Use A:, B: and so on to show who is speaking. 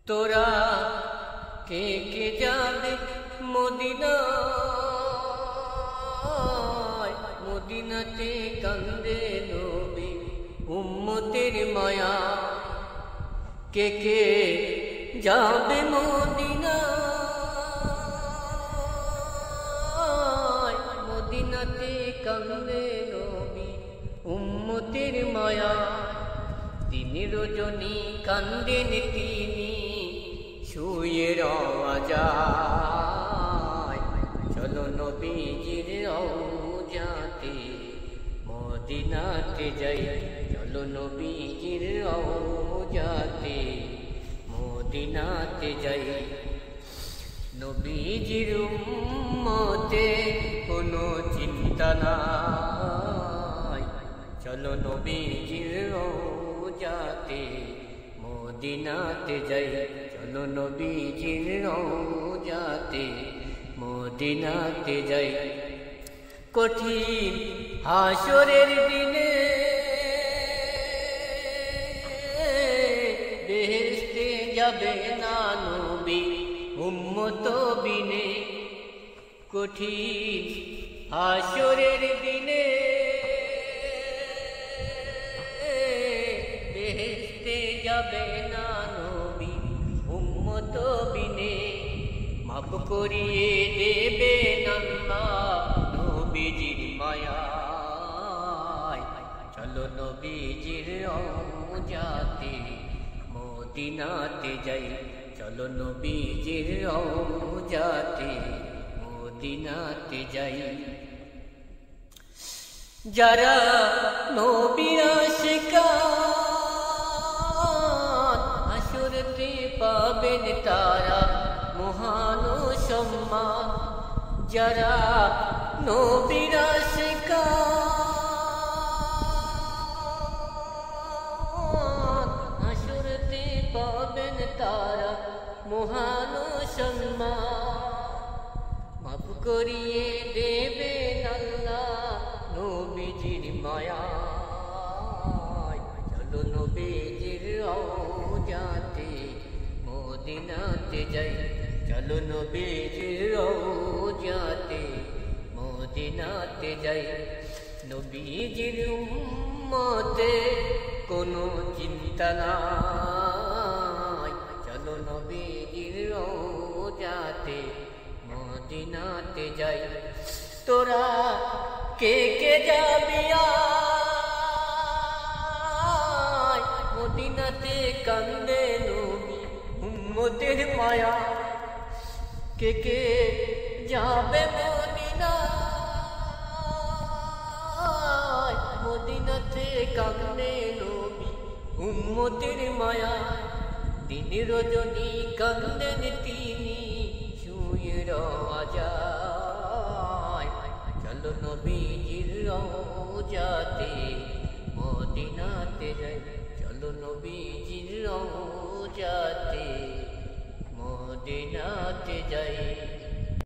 A: তোরা কে কে যাবে মদিনায়, মদিনাতে কান্দে নবী উম্মতের মায়া। কে কে যাবে মদিনায়, মদিনাতে কান্দে নবী উম্মতের মায়া। তিনি রজনী কান্দেন তিনি শুয়ে রওয়া যায়। চলো নবীজির রওজাতে মদিনাতে যাই, চলো নবীজির রওজাতে মদিনাতে যাই। নবীজির উম্মতে কোনো চিন্তা নাই, চলো নবীজির রওজাতে মদিনাতে যাই, চলো নবীজির রওজাতে মদিনাতে যাই। কঠিন হাসরের দিনে বেহেশতে যাবে না নবী উম্মত বিনে। কঠিন হাসরের দিনে বেহেশতে যাবে না নবী উম্মত বিনে। মাফ করিয়ে দেবেন আল্লাহ নবীজির মায়ায়। চলো নবীজির রওজাতে মদিনাতে যাই, চলো নবীজির রওজাতে মদিনাতে যাই। যারা নবীর আশিকান হাসরেতে পাবেন তারা মহান সম্মান। যারা নবীর আশিকান হাসরেতে পাবেন তারা মহান সম্মান। মাফ করিয়ে দেবেন আল্লাহ নবীজির মায়ায়। চলো নবীজির রওজাতে মদিনাতে যাই, চলো নবীজির রওজাতে মদিনাতে যাই। নবীজির উম্মতে কোনো চিন্তা নাই, চলো নবীজির রওজাতে মদিনাতে যাই। তোরা কে কে যাবি আয়, মদিনাতে কান্দে নবী উম্মতের মায়া। কে কে যাবে মদিনায়, মদিনাতে কান্দে নবী উম্মতের মায়া। দিন রজনী কান্দেন তিনি শুয়ে রওয়া যায়। চলো নবীজির রওজাতে মদিনাতে যাই, চলো নবীজির রওজাতে মদিনাতে যাই।